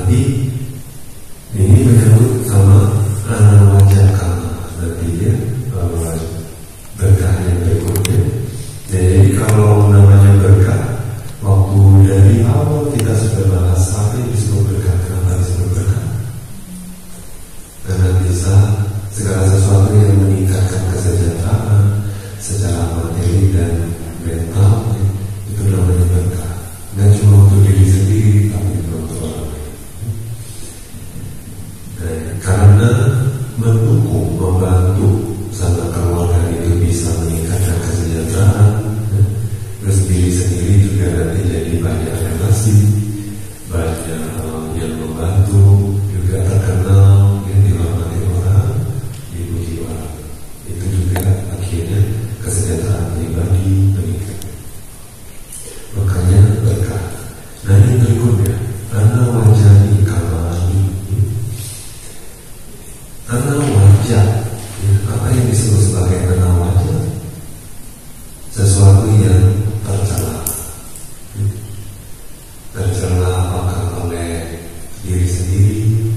Tapi ini menyebut sama wajah karma nanti ya, berkah yang berikutnya. Jadi kalau namanya berkah, waktu dari awal kita sudah bahas apa yang disebut berkah, kenapa disebut berkah? Karena bisa segala sesuatu yang meningkatkan kesejahteraan secara materi dan mental, itu namanya berkah. Dan cuma untuk diri sendiri, tapi juga untuk orang lain. Karena mendukung, membantu sama keluarga itu bisa meningkatkan kesejahteraan, terus diri sendiri juga nanti jadi banyak relasi, banyak yang membantu, juga terkenal, yang dihormati orang, dipuji orang. Itu juga akhirnya kesejahteraan pribadi meningkat. Makanya berkah. Nah ini berikutnya, karena wajah kamani, karena wajah, apa yang disebut sebagai karena wajah? Sesuatu yang tercela. Tercela apakah oleh diri sendiri,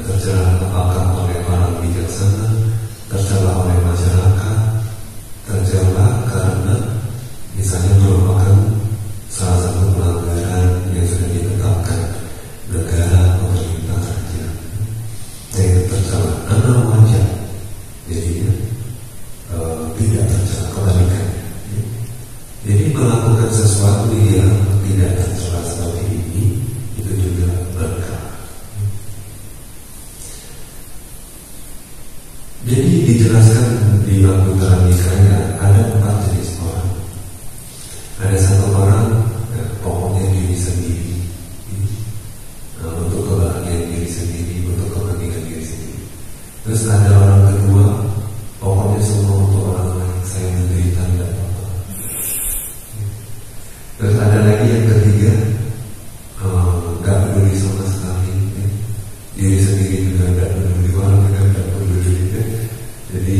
tercela apakah oleh orang bijaksana, tercela oleh masyarakat, tercela karena misalnya merupakan salah satu pelanggaran yang sudah ditetapkan negara, pemerintah saja. Itu tercela karena wajah. Jadi tidak tercela, kebalikan. Jadi melakukan sesuatu yang tidak tercela seperti ini, itu juga berkah. Jadi dijelaskan di bab Utara Nikaya ada 4 jenis orang. Ada satu orang, pokoknya diri sendiri, untuk kebahagiaan diri sendiri, untuk kepentingan diri sendiri. Terus ada orang kedua, pokoknya semua untuk orang lain, saya menderita tidak apa-apa. Terus ada lagi yang ketiga, gak peduli sama sekali, diri sendiri juga gak peduli, orang juga gak peduli. Jadi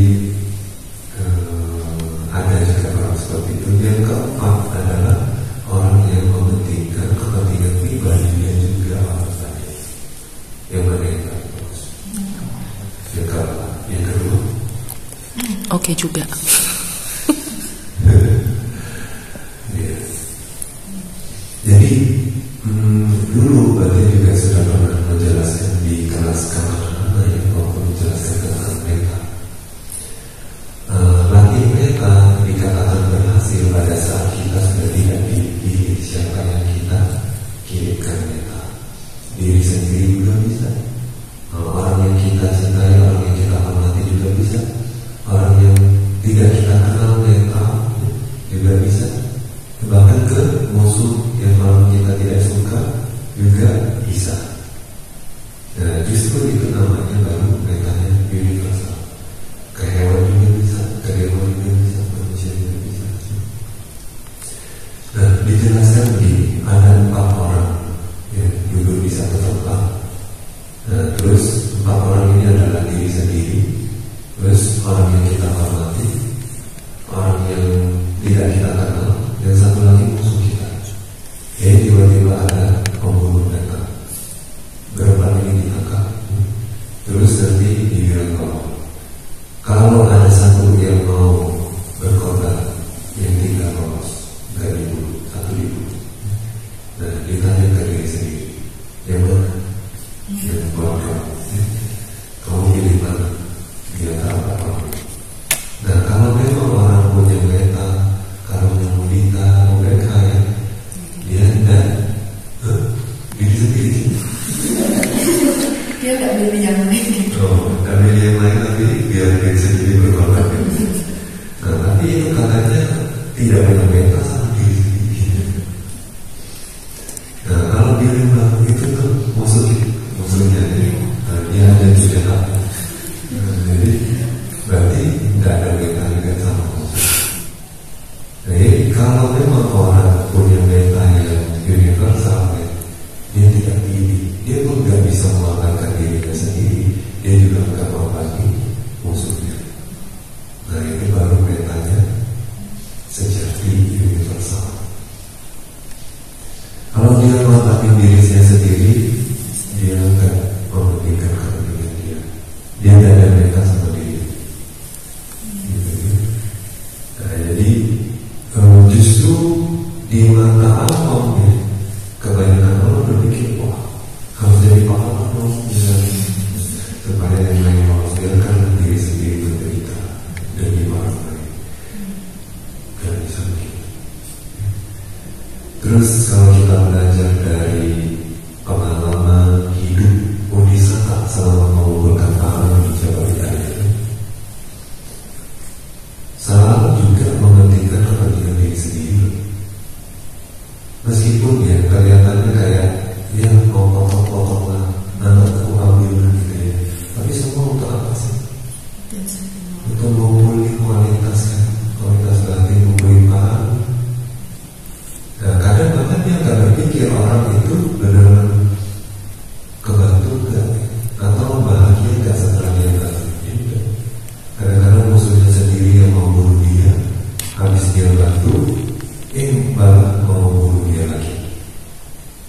ada juga orang seperti itu. Yang keempat adalah orang yang mementingkan kepentingan pribadinya juga orang lain. Yang mana yang bagus? Yang kedua. Oke juga. Ya. Jadi dulu Bapak juga sudah pernah menjelaskan di kelas kamarana yang waktu menjelaskan tentang meta. Latih meta dikatakan berhasil pada saat kita sudah tidak dipilih siapa yang kita kirimkan meta. Diri sendiri juga bisa. Orang yang kita cintai, orang yang kita hormati juga bisa. Orang yang tidak kita kenal meta juga bisa. Bahkan ke musuh yang orang kita tidak suka juga bisa. Nah, justru itu namanya baru metanya universal. Ke hewan juga bisa, ke dewa juga bisa, manusia juga bisa. Nah, dijelaskan begini, ada 4 orang yang duduk di satu tempat. Nah, terus 4 orang ini adalah diri sendiri, terus orang yang kita hormati, orang yang tidak kita kenal, dan satu lagi musuh kita. Tiba-tiba ada pembunuh mereka, berapa ini ditangkap, terus nanti dibilang kalau ada satu yang mau berkorban, yang tidak lolos, nggak dibunuh, satu dibunuh. Nah, ditanya ke diri sendiri, yang mana? Yang buat kamu pilih mana? Dia tahu apa? Nah, kalau memang orang punya meta, kalau punya mudita, mereka ya, dia tidak diri sendiri. Dia nggak milih yang lain. Nggak milih yang lain, tapi biar diri sendiri berkorban. Nah, tapi itu katanya tidak punya meta sama diri sendiri. Nah, kalau dia bilang itu tuh musuhnya, dia hanya jahat. Jadi berarti tidak ada meta juga sama musuh. Jadi kalau memang orang punya meta yang universal, dia tidak pilih, dia pun nggak bisa mengorbankan dirinya sendiri, dia juga nggak mengorbankan musuhnya. Nah, ini baru metanya sejati universal. Kalau dia mengorbankan diri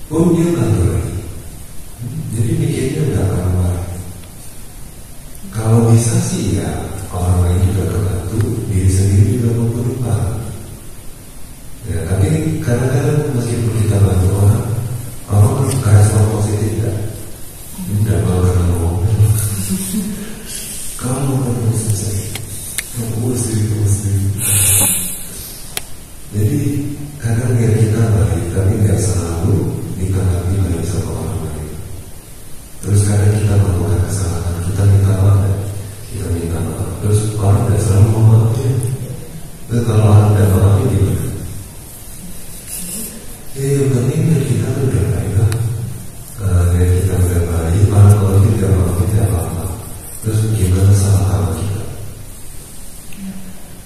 pun dia ngatur lagi. Jadi mikirnya udah keluar. Kalau bisa sih ya orang lain juga kebantu, diri sendiri juga mau berubah. Ya, tapi kadang-kadang meskipun kita bantu orang respon positif tidak mau ngomong. Kamu kan selesai, kamu sendiri. Jadi kadang ya kita baik, tapi nggak selalu ditanggapi baik sama orang lain. Terus kadang kita melakukan kesalahan, kita minta maaf, terus orang nggak selalu mau maafin. Terus kalau orang nggak maafin gimana? Yang penting kita udah baik lah. Kita udah baik, kalau kita maafin tidak apa-apa. Terus gimana salah karma kita?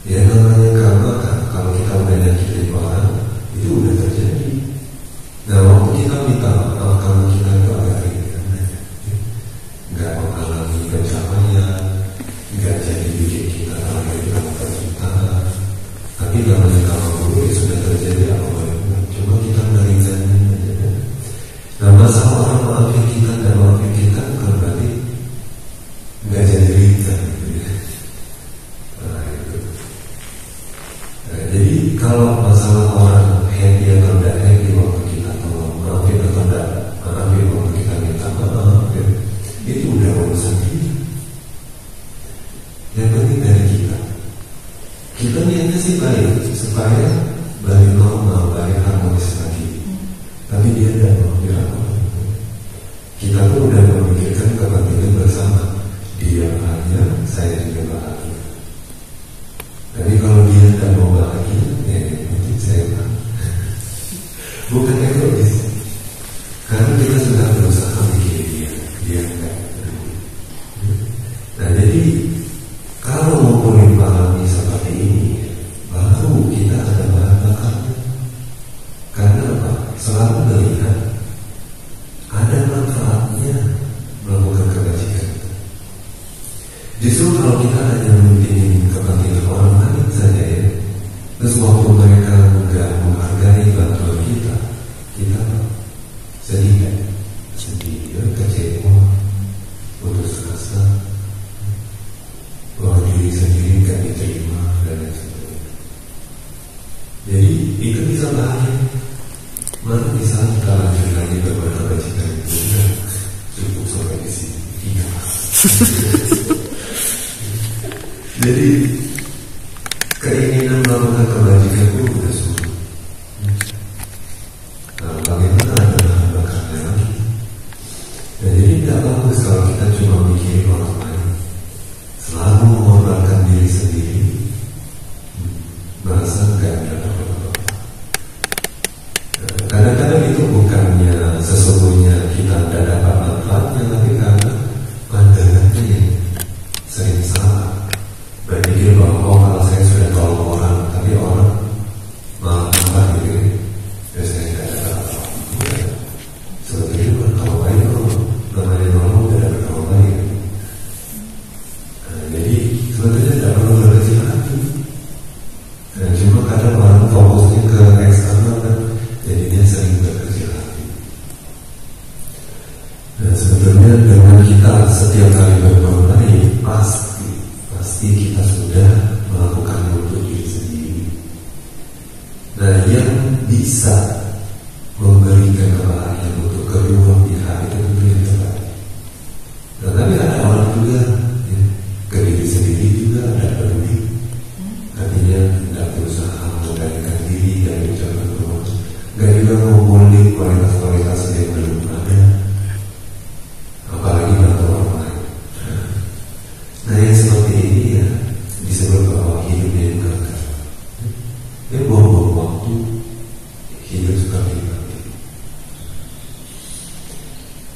Ya namanya karma kan, kalau kita udah nyakitin orang, itu udah terjadi. Nah waktu kita minta maaf, karma kita itu agak ringan, nggak mengalami pencapaian, nggak jadi bikin kita lagi dalam percintaan. Tapi namanya karma buruk ya sudah terjadi apa boleh. Cuma kita meringannya aja. Nah masalah orang maafin kita dan maafin kita bukan berarti nggak jadi ringan gitu ya. Nah, itu. Nah, jadi kalau masalah orang happy atau tidak happy waktu kita tolong maafin atau tidak maafin waktu kita minta maaf ya, itu udah urusan kita. Yang penting dari kita niatnya sih baik supaya balik normal, balik harmonis lagi. Tapi dia tidak mau dilakukan. Kita pun udah memikirkan kepentingan bersama. Dia bahagia, saya juga bahagia. Tapi kalau dia tidak mau bahagia, ya mungkin saya bahagia. Bukan egois. Karena kita sudah berusaha bikin dia enggak peduli. Nah jadi kalau mau memahami seperti ini, baru kita ada bahan bakarnya. Karena apa? Selalu melihat ada manfaatnya melakukan kebajikan. Justru kalau kita hanya mementingin kepentingan orang lain saja ya, terus waktu mereka nggak menghargai bantuan kita sedih, kecewa, putus asa, bahwa diri sendiri nggak diterima dan lain sebagainya. Jadi itu bisa bahaya. Mana bisa kita lanjut lagi berbuat kebajikan itu udah cukup sampai di sini. Iya. Jadi keinginan melakukan kebajikan itu udah sulit. Nah, bagaimana adalah bakarnya lagi? Nah, jadi tidak bagus kalau kita cuma mikirin orang lain, selalu mengorbankan diri sendiri, merasa nggak ada apa-apa. Kadang-kadang itu bukannya sesungguhnya kita tidak dapat manfaatnya, tapi karena pandangannya yang sering salah. Berpikir bahwa kalau saya sudah tolong orang, tapi orang malah gitu ya, saya tidak ada apa-apa. Sebetulnya bukan kalau baik, namanya nolong tidak ada kalau baik. Jadi sebetulnya tidak perlu berkecil hati. Cuma kadang orang fokusnya ke eksternal kan, jadinya sering berkecil hati. Dan sebetulnya dengan kita setiap kali berbuat baik, pasti kita sudah melakukan untuk diri sendiri. Nah, yang bisa memberikan kebahagiaan untuk kedua pihak itu yang terbaik. Nah, tapi ada orang juga ya, ke diri sendiri juga ada peduli. Artinya tidak berusaha menggantikan diri dari ucapan keluar. Nggak juga ngumpulin kualitas-kualitas yang belum ada. Apalagi bantu orang lain. Nah yang seperti ini ya disebut bahwa hidup yang gagal. Dia buang-buang waktu, hidup seperti itu.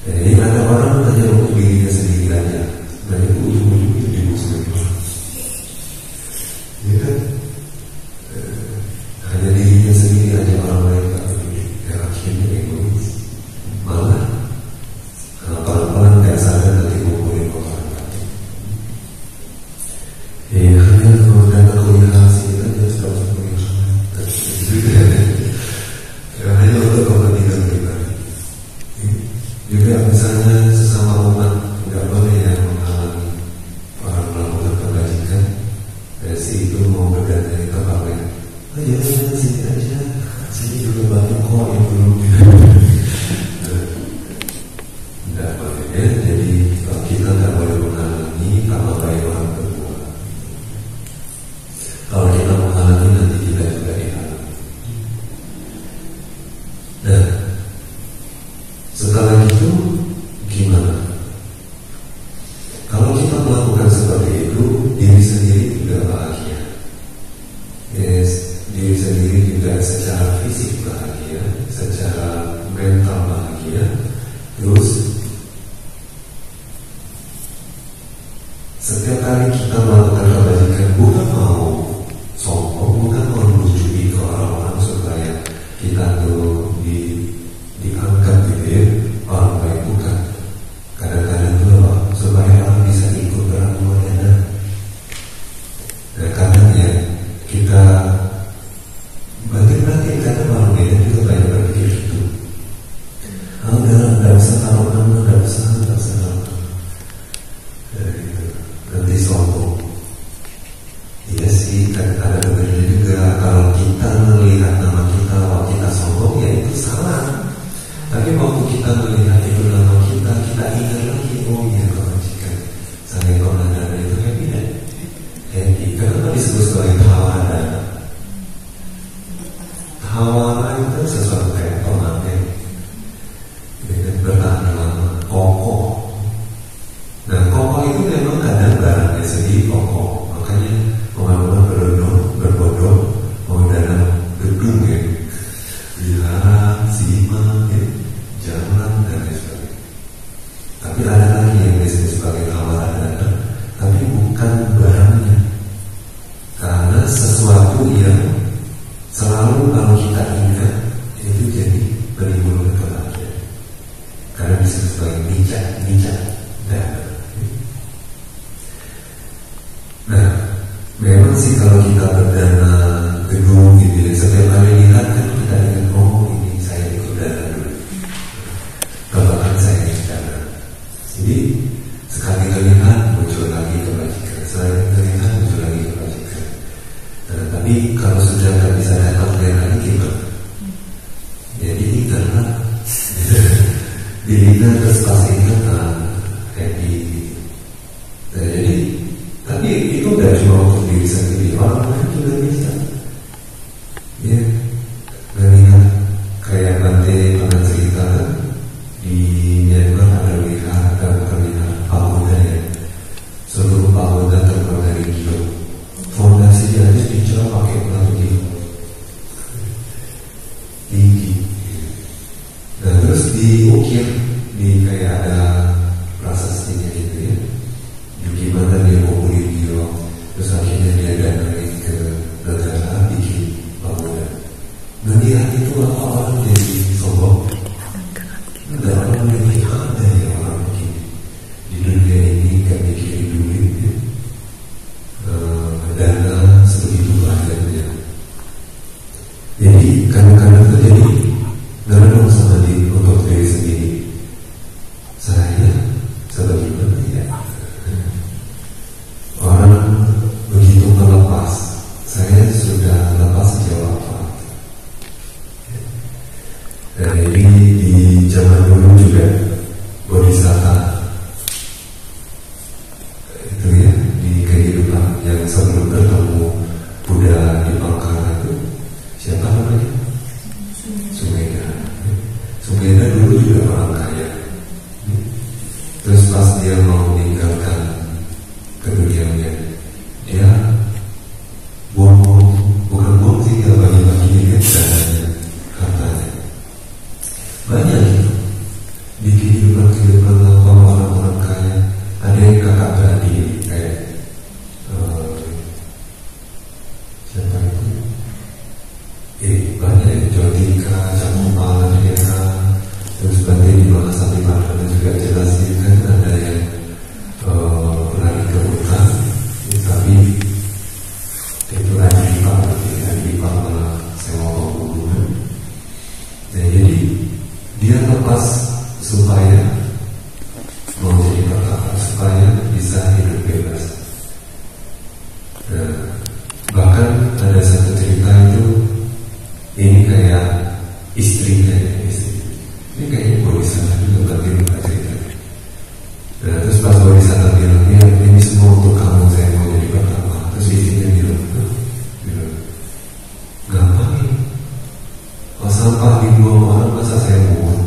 Jadi ada orang hanya untuk dirinya sendiri aja, dan itu ujung-ujungnya jadi sendiri. Ya kan? Hanya dirinya sendiri aja, orang lain tak peduli. Ya akhirnya egois. Malah pelan-pelan nggak sadar nanti ngumpulin orang lain. Ya hanya menggunakan kuliah hasil aja setelah kuliah. Hanya untuk kepentingan pribadi. setelah itu gimana? Kalau kita melakukan seperti itu, diri sendiri juga bahagia. Yes, diri sendiri juga secara fisik bahagia, secara mental bahagia. Terus setiap kali kita melakukan kebajikan, bukan mau sombong, bukan mau menunjuki ke orang-orang supaya kita tuh diangkat gitu ya, orang baik, bukan. Kadang-kadang tuh supaya orang bisa ikut beramal enak. Nah, kadang ya kita berarti kata orang beda juga banyak berpikir gitu. Enggak usah taruh nama, enggak usah taruh nama. Gitu. Nanti sombong. Iya sih, kan ada benernya juga. Kalau kita melihat nama kita, kalau kita sombong, ya itu salah. Tapi waktu kita melihat itu nama kita ingat lagi, oh iya kebajikan saya pernah dana itu happy dan happy. Kenapa disebut sebagai tawana? Tawana itu sesuatu kayak pemakai, bertahan lama, kokoh. Nah, kokoh itu memang kadang barangnya sendiri kokoh. Makanya orang-orang berbondong mau dalam gedung ya, lihat, simak ya, jalan dan lain sebagainya. Tapi ada lagi yang disebut sebagai tawaran dana, tapi bukan barangnya, karena sesuatu yang selalu kalau kita ingat itu jadi menimbulkan kebahagiaan. Karena disebut sebagai mijak dana. Nah, memang sih kalau kita berdana gedung gitu, setiap kali lihat kan kita ingat, oh ini saya ikut dana dulu, bahkan saya ikut dana. Jadi sekali lihat muncul lagi kebajikan, sekali lihat muncul lagi kebajikan. Nah, tapi kalau sudah nggak bisa dapat lagi gimana? Ya diingat lah, diingat terus pas ingat happy. Nah, jadi tapi itu nggak cuma untuk diri sendiri, orang lain juga bisa. Ya, melihat kayak Bante pernah cerita di Myanmar ada wihara pagoda ya, seluruh pagoda terbuat dari gio. Fondasi dia aja dijual pakai batu gio tinggi. Nah terus diukir, di kayak ada prasastinya gitu ya. Gimana dia mau beli gio, terus akhirnya dia danai ke negara bikin bangunan. Nah di hati itu apa orang jadi sombong? Enggak, orang yang ada ya orang begini di dunia ini gak mikirin duit ya. Dana sebegitu banyaknya. Jadi kadang-kadang terjadi ngomong sama diri untuk diri sendiri, saya sebagaimana ya. Orang begitu melepas, saya sudah lepas sejak wafat. Dan ini di zaman dulu juga bodhisatta itu ya, di kehidupan yang sebelum bertemu Buddha di Bangkara itu siapa namanya? Sumedha. Sumedha dulu juga orang kaya. Terus pas dia mau meninggalkan kedunianya, dia buang-buang, bukan buang sih, dia bagi-bagi dananya, hartanya. Banyak gitu di kehidupan orang-orang kaya. Ada yang kakak beradik kayak siapa itu? Banyak ya, Jodika, Cakupala, Deka. Terus Bante di Mahasati Padana juga jelasin kan ada yang lari ke hutan, tapi itu lagi malah sewa pembunuhan. Nah, jadi dia lepas supaya mau jadi pertapa, supaya bisa hidup bebas. Nah, bahkan ada satu cerita itu, ini kayak istrinya ya, ini kayaknya bodhisatta juga berarti lupa ceritanya. Nah, terus pas bodhisatta bilang, ya ini semua untuk kamu, saya mau jadi pertama. Terus istrinya bilang, ngapain? Kalau sampah dibuang orang, masa saya buang?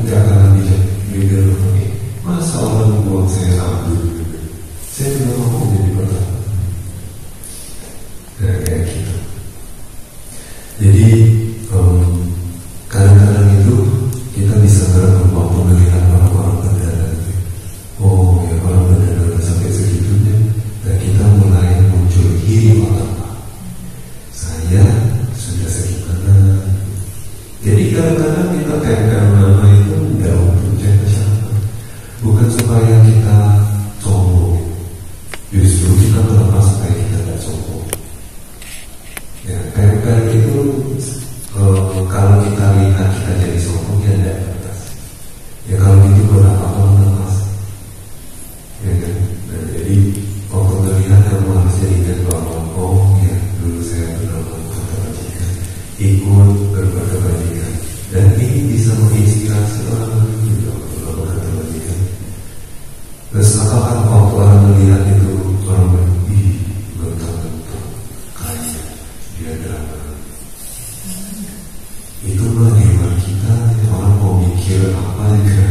nggak akan bijak mikir begini. Masa orang buang saya ambil, saya juga mau jadi pertama. Nah, kayak gitu. Jadi kadang-kadang itu kita bisa mampu melihat orang-orang berdarah. Oh ya, orang berdarah udah sampai segitunya. Dan kita mulai muncul iri apa? Saya sudah segimana. Jadi kadang-kadang kita kayak nama itu nggak untuk siapa-siapa. Bukan supaya kita sombong. Justru kita melepas supaya kita tidak sombong. Ya, kayak itu kalau kita lihat kita jadi sombong ya tidak batas. Ya kalau gitu buat apa melepas? Ya kan? Nah, jadi waktu melihat kamu harus jadikan bahwa oh ya dulu saya pernah melakukan kebajikan, ikut berbuat kebajikan, dan ini bisa menginspirasi orang lain juga untuk melakukan kebajikan. Terus apakah waktu orang melihat itu orang ih bentar-bentar kaya dia drama, itu mah di luar kita. Orang mau mikir apa juga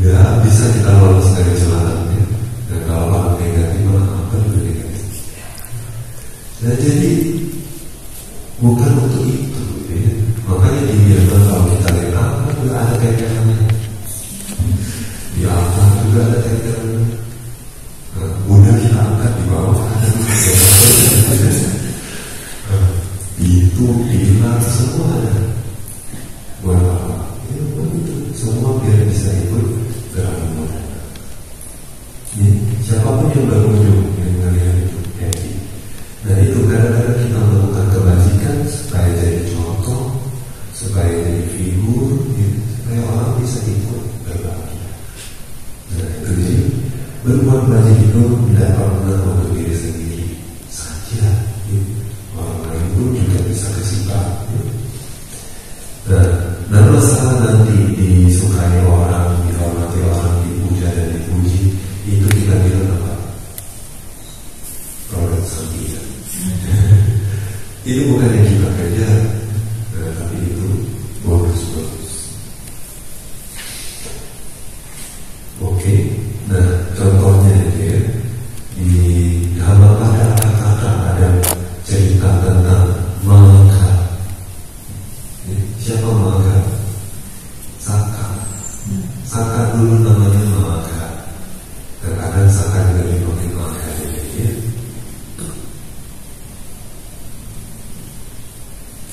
nggak bisa kita lolos dari celananya. Dan kalau orang negatif malah apa juga negatif. Nah jadi bukan untuk itu ya. Makanya dibiarkan kalau kita lihat apa juga ada kaitannya, di apa juga ada kaitannya. Mudah kita angkat di bawah ada itu hilang semua ada. Buat apa? Ya begitu. Semua biar bisa ikut gerakan modern. Siapapun yang berkunjung yang melihat itu happy. Nah itu kadang-kadang kita melakukan kebajikan supaya jadi contoh, supaya jadi figur, supaya orang bisa ikut berbahagia. Nah itu jadi berbuat baik itu tidak pernah untuk diri sendiri saja. Orang lain pun juga bisa kesimpan. Nah masalah nanti disukai orang, dihormati orang, dipuja dan dipuji, itu kita bilang apa? Produk sampingan. Itu bukan yang kita kejar, tapi itu bonus-bonus. Oke, nah contohnya itu ya, di halaman pada kata-kata ada cerita tentang Malaka. Siapa Malaka? Saka. Saka dulu namanya Malaka. Kadang-kadang Saka juga dipanggil Malaka ya.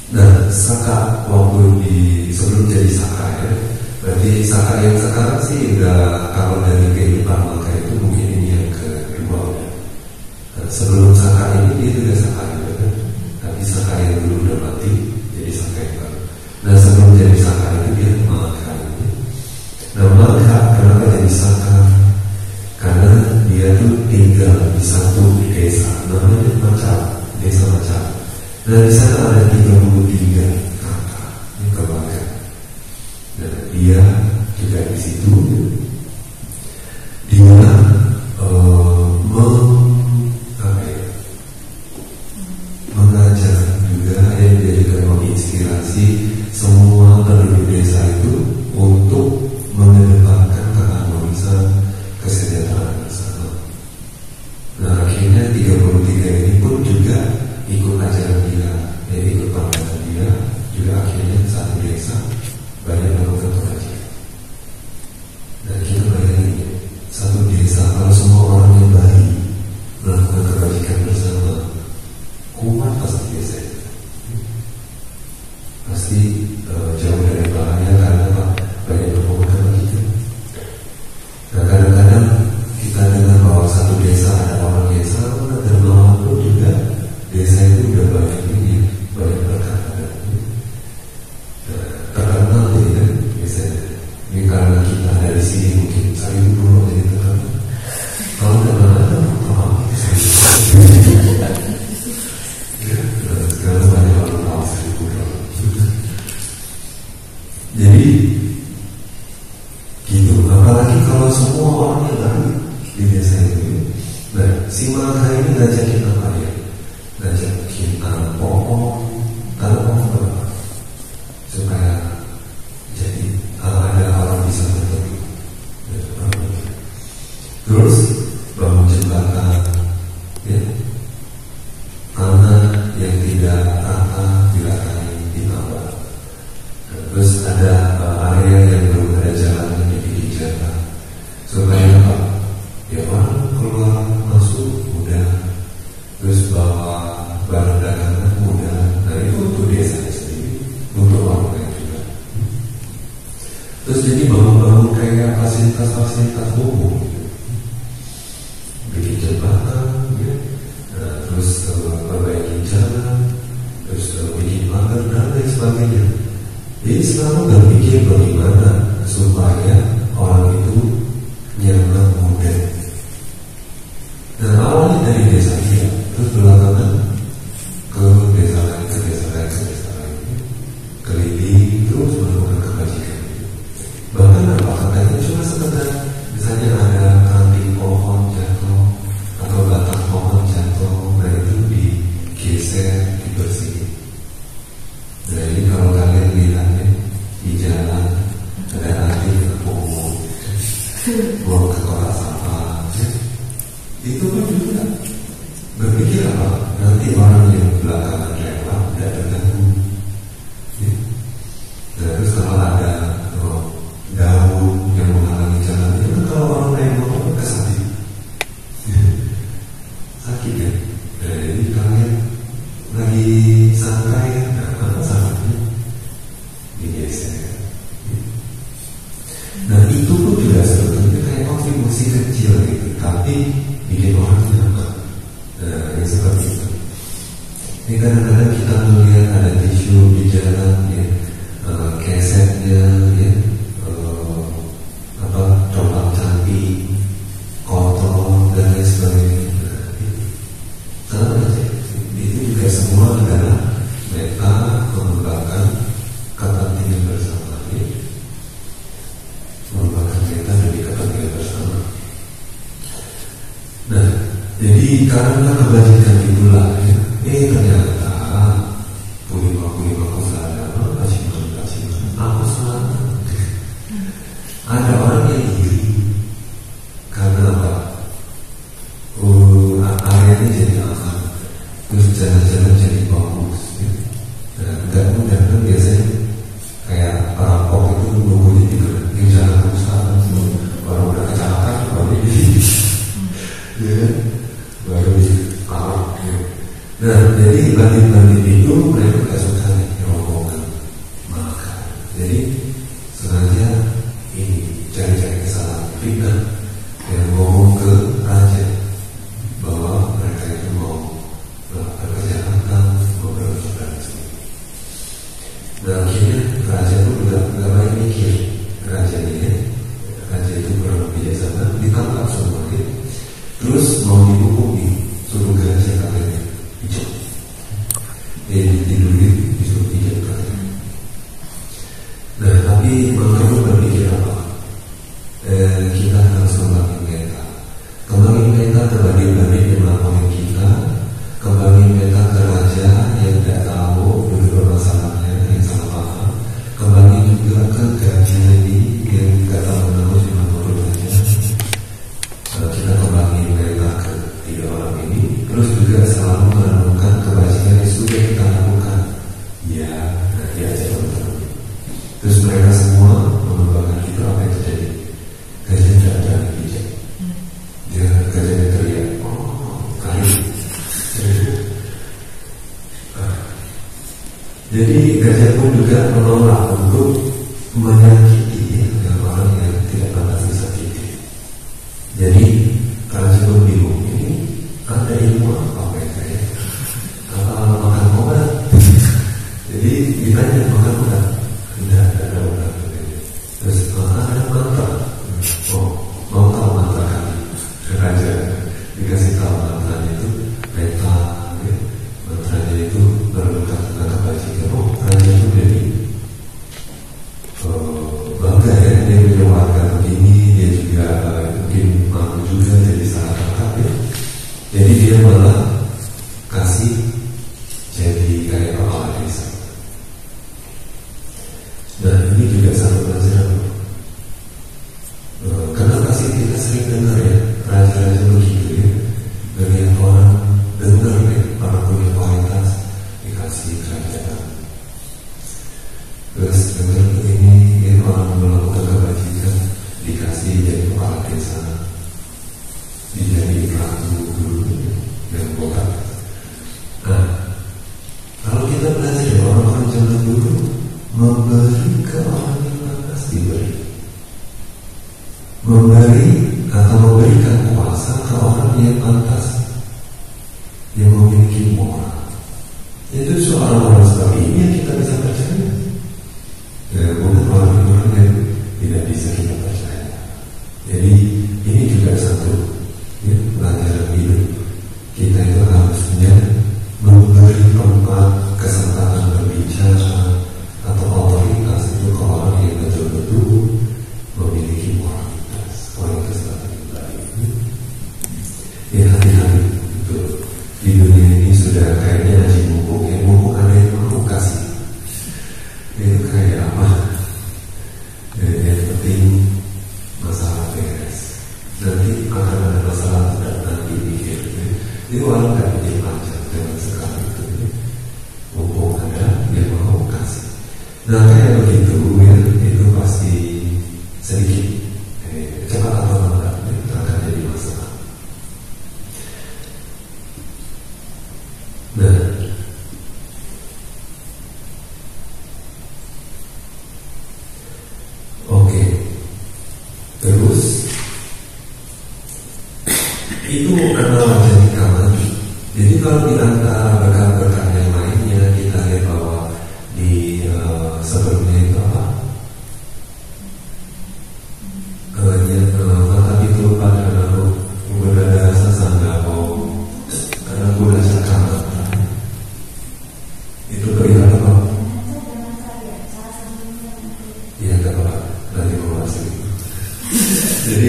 Nah, Saka waktu sebelum jadi Saka ya, berarti Saka yang sekarang sih udah, kalau dari kehidupan Malaka itu mungkin ini yang kedua. Nah, sebelum Saka ini dia juga Saka juga kan, tapi Saka yang dulu udah mati jadi Saka yang baru. Nah sebelum jadi Saka itu dia Malaka ini. Nah Malaka kenapa jadi Saka? Karena dia tuh tinggal di satu desa namanya Macam, desa Macam. Nah di sana ada 33 kakak yang keluarga. Nah dia juga di situ dia mengajar juga yang menjadikan menginspirasi semua penduduk desa itu untuk mengedepankan keharmonisan, kesejahteraan bersama. Nah akhirnya 33 ini pun juga ikut ajaran dia, ikut pandangan dia, juga akhirnya satu desa banyak melakukan kebajikan. Nah kita bayangin satu desa kalau semua orang yang baik melakukan kebajikan bersama, kuat pasti desa itu. Pasti jauh dari bahaya karena apa? Banyak berkomunikasi begitu. Nah kadang-kadang kita dengar bahwa satu desa ada orang yang sama dan malam pun juga desa itu udah banyak ini, banyak berkata. Terkenal gitu kan biasanya. Ini karena kita dari sini mungkin saya itu dulu jadi terkenal. Kalau tidak ada paham. Sekarang banyak orang tahu saya kurang. Jadi gitu, apalagi kalau semua orang yang ada di desa itu. Nah, si Malaka ini ngajak kita apa ya? Ngajak kita pohon, tanam pohon berapa? Supaya jadi Terus ada area yang belum ada jalan yang dijaga supaya apa? Ya orang keluar masuk mudah, terus bawa barang dagangan mudah. Nah itu untuk desa sendiri, untuk orang lain juga. Terus jadi bangun-bangun kayak fasilitas-fasilitas umum, bikin jembatan, ya. Nah, terus perbaiki jalan, terus bikin pagar dan lain sebagainya. Jadi selalu berpikir bagaimana supaya orang itu nyaman mudah. Nah awalnya dari desa dia, terus belakangan ke desa lain, ke desa lain, ke desa lain, keliling terus menemukan kebajikan. Bahkan apa katanya cuma sekedar misalnya ada ranting pohon jatuh atau batang pohon jatuh, nah itu digeser, dibersihin. Nah ini kalau kalian lihat ya, di jalan ada ranting umum, buang ke kotak sampah, ya. Itu pun juga berpikir apa? Nanti orang yang belakangan lewat tidak terganggu. Ya. Nah, terus kalau ada daun yang menghalangi jalan, itu kalau orang naik motor kesakit, ya. Sakit kan? Nah, jadi kalian lagi santai, nah apa salahnya? Digeser. Ya. Nah itu pun juga sebetulnya kayak kontribusi kecil gitu, tapi bikin orang nyaman. Nah yang seperti itu. Ini kadang-kadang kita melihat ada tisu di jalan, ya, kesetnya, ya, corak cantik, kotor dan lain sebagainya. Sama aja. Itu juga semua adalah meta mengembangkan kepentingan bersama, ya. Mengembangkan meta dari kepentingan bersama. Nah, jadi karena kebajikan itulah, ya, ternyata Purima Kusada aku salah. Ada orang yang iri karena apa? Areanya jadi aman, terus jalan-jalan jadi bagus, ya. Nah, nggak mudah kan biasanya kayak perampok itu nunggunya di mana? Di jalan rusak, baru udah kecelakaan baru di ya, baru di awal. Ya. Nah, jadi bandit-bandit itu mereka nggak suka nih rombongan makan. Jadi sengaja ini cari-cari kesalahan, fitnah yang ngomong ke raja bahwa mereka itu mau melakukan kejahatan, mau berbuat dan sebagainya. Nah akhirnya raja itu nggak baik mikir, raja itu kurang bijaksana, ditangkap semuanya, terus mau dihukumi, suruh gajah katanya hijau, ditidurin, disuruh hijau katanya. Nah tapi makanya berpikir apa? Kita harus kembangin meta. Kembangin meta ke bandit-bandit yang melakukan kita, kembangin meta ke raja yang tidak tahu duduk masalahnya, yang salah paham, kembangin juga ke gajah ini yang tidak tahu nama cuma menurut saja. Kita kembangin meta ke tiga orang ini, terus juga selalu menemukan kebajikan yang sudah kita lakukan. Ya, nanti aja teman-teman. Terus mereka semua mengembangkan kita, apa yang terjadi? Gajah tidak ada yang bijak. Dia gajahnya teriak, kali. Jadi gajah pun juga menolak untuk menyakiti orang yang tidak pantas disakiti. Jadi karena pun bingung, ini ada ilmu apa ya? Apa makan obat? Jadi ditanya makan obat. Tidak ada obat. Terus ada mantra. Mau tahu mantra kami? Raja dikasih tahu mantranya itu meta, ya. Mantranya itu berbentuk tentang kebajikan. Raja itu jadi bangga ya, dia punya warga begini, dia juga mungkin mampu juga jadi salah kakak, ya. Jadi dia malah kasih jadi kayak kepala desa. Nah ini juga satu pelajaran. Kenapa sih kita sering dengar ya raja-raja begitu ya, dengan orang dengar ya, orang punya kualitas dikasih kerajaan. Terus ini orang melakukan kebajikan dikasih jadi kepala desa, dijadi ratu guru yang bokat. Nah, kalau kita belajar dari orang-orang zaman dulu, memberi ke orang yang pantas diberi, memberi atau memberikan kuasa ke orang yang pantas, yang memiliki moral. Itu soal orang seperti ini yang kita bisa percaya. Bukan orang-orang yang tidak bisa kita percaya. Jadi ini juga satu pelajaran hidup. Kita itu harusnya memberi tempat, kesempatan berbicara atau otoritas itu ke orang yang betul-betul memiliki moralitas yang baik. Ya, hati-hati betul. Di dunia ini sudah kayaknya haji mumpuk, yang mumpuk ada yang mau kasih. Itu kayak apa? Yang penting masalah beres. Nanti akan ada masalah tidak nanti pikir. Itu orang nggak pikir panjang dengan sekali itu. Mumpuk ada yang mau kasih. Nah kayak begitu ya, itu pasti sedikit cepat atau lambat akan jadi masalah. Nah, oke. Terus itu adalah jadi kawan. Jadi kalau di antara berkah-berkah yang lainnya kita lihat bahwa di sebelumnya itu apa? Mata itu pada berada sesanda karena bulan cakra itu perihal apa? Iya nggak apa-apa, nanti mau masuk. Jadi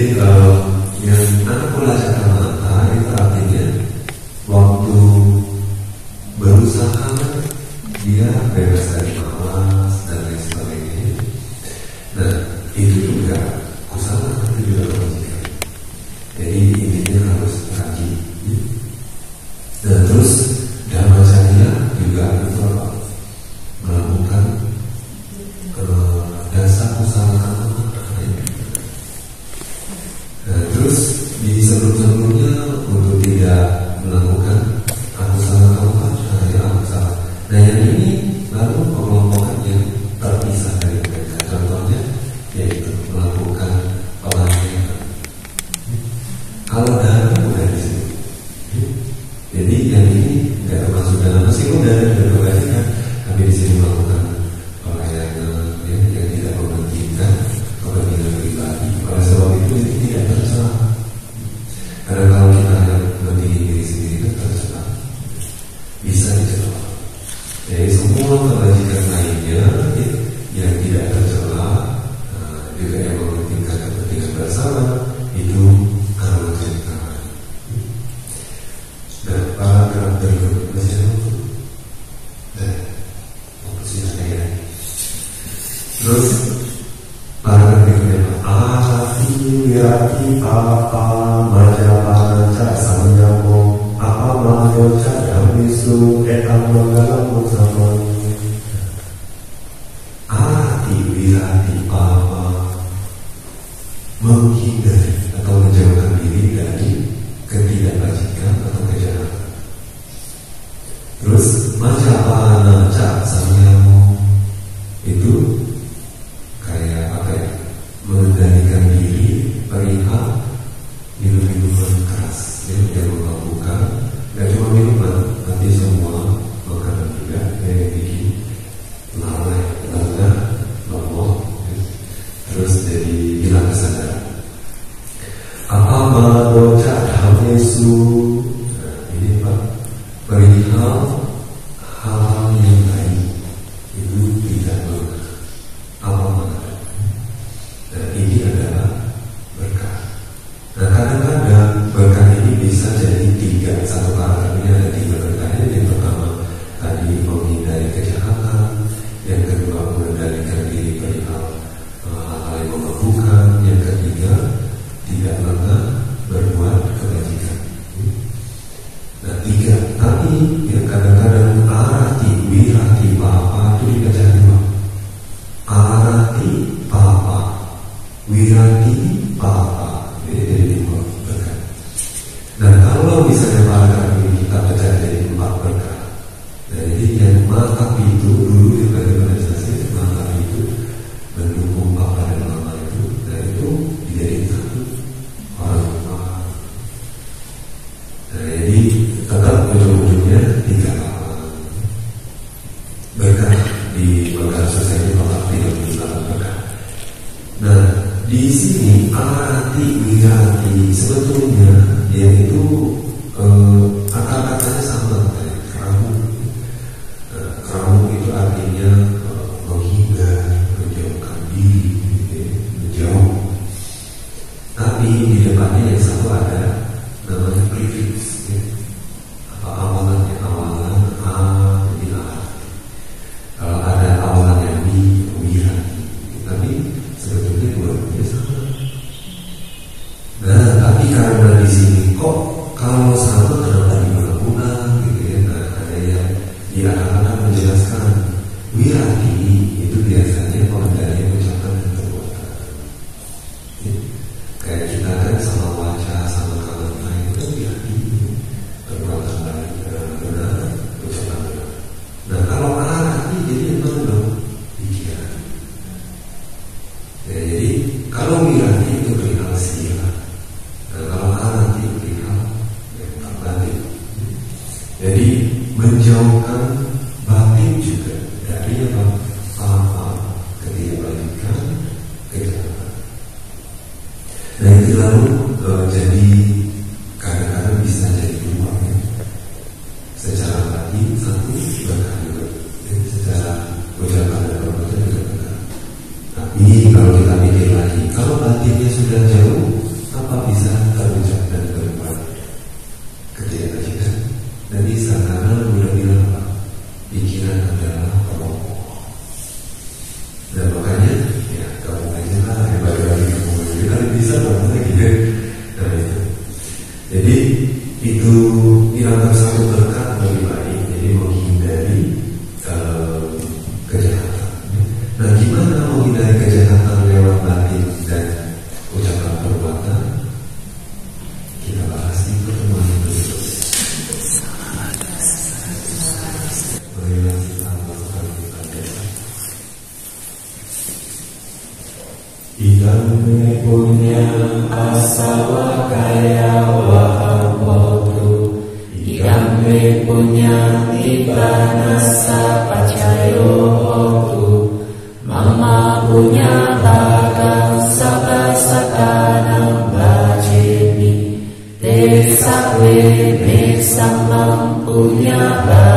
yang anak bola cakramata itu artinya waktu berusaha dia bebas dari malas dan lain sebagainya. Nah itu juga usaha, itu juga kebajikan. Jadi intinya harus rajin. Dan terus dhamma jaya juga itu apa? Melakukan dasar usaha kamu. Terus di sebelum-sebelumnya untuk tidak melakukan usaha kamu usaha. Nah yang ini lalu pengelompokan yang terpisah dari mereka. Contohnya yaitu melakukan pelayanan. Kalau dana bukan di sini. Jadi yang ini nggak termasuk dana, meskipun dana dan kebajikan, kami di sini melakukan pelayanan yang tidak mementingkan kepentingan pribadi. Oleh sebab itu tidak tercela. Karena kalau kita hanya mementingkan diri sendiri itu tercela, bisa dicela. Jadi semua kebajikan lainnya yang tidak tercela, juga yang mementingkan kepentingan bersama itu karma cerita. Dan paragraf berikut masih ada. Dan fokusnya saya. Terus paragraf berikutnya ahati wirati apa majapanca samyamo apa madoca damisu etam manggalam bersama. Ahati wirati apa menghindari atau menjauhkan diri dari ketidakbajikan atau kejahatan. Terus majapahana cak samyamo itu kayak apa ya? Mengendalikan diri perihal minum-minuman keras yang memabukkan. Gak cuma minuman, tapi semua makanan juga yang bikin lalai, lengah, lemot. Terus jadi hilang kesadaran. Apa doca dhamesu. Ini Pak, perihal hal-hal yang lain itu tidak berkah. Apa dan ini adalah berkah. Nah kadang-kadang berkah ini bisa jadi tiga. Satu paragraf ini ada tiga berkahnya. Yang pertama tadi menghindari kejahatan, yang kedua mengendalikan diri perihal hal-hal yang memabukkan, yang ketiga tidak lengah berbuat kebajikan. Nah tiga, tapi yang kadang-kadang arati wirati apa itu dibaca dua. di sini arati wirati sebetulnya yaitu akar katanya sama kayak keramu. Keramu itu artinya menghindar, menjauhkan diri, menjauh. Tapi di depannya yang satu ada namanya prefix, ya. Awalannya awalan A jadi A. Kalau ada awalannya B, wirati. Tapi sebetulnya dua-duanya sama. Nah, tapi karena di sini kok kalau sama kenapa diulang-ulang gitu ya? Nah, ada yang akan menjelaskan wirati itu biasanya pengendalian ucapan dan perbuatan. Ya. Kayak kita kan sama wajah, sama kata itu kan wirati, perbuatan baik, benar, ucapan benar. Nah, kalau arati jadi apa dong? Pikiran. Ya, jadi kalau wirati itu perihal sila. Nah, kalau arati perihal batin. Jadi menjauhkan batin juga dari apa? Hal-hal ketidakbaikan, kejahatan. Nah itu lalu jadi kadang-kadang bisa jadi dua ya. Secara batin satu bahkan juga secara ucapan dan perbuatan juga benar. Tapi kalau kita pikir lagi, kalau batinnya sudah jauh, apa bisa terucap dan berbuat ketidakbajikan? Dan bisa karena udah bilang apa? Pikiran adalah perokok. Dan makanya ya kamu aja lah yang bagi kamu bilang bisa banget gitu. Nah itu. Jadi itu dianggap satu berkat bagi baik. Jadi menghindari kejahatan. Nah gimana menghindari kejahatan lewat batin dan ucapan perbuatan? Kita bahas di pertemuan berikutnya. Idam me punya asawa kaya wahamotu. Idam me punya ibanasa pacayo hotu. Mama punya bagang sabasakana bajemi. Desakwe me samang punya bagang.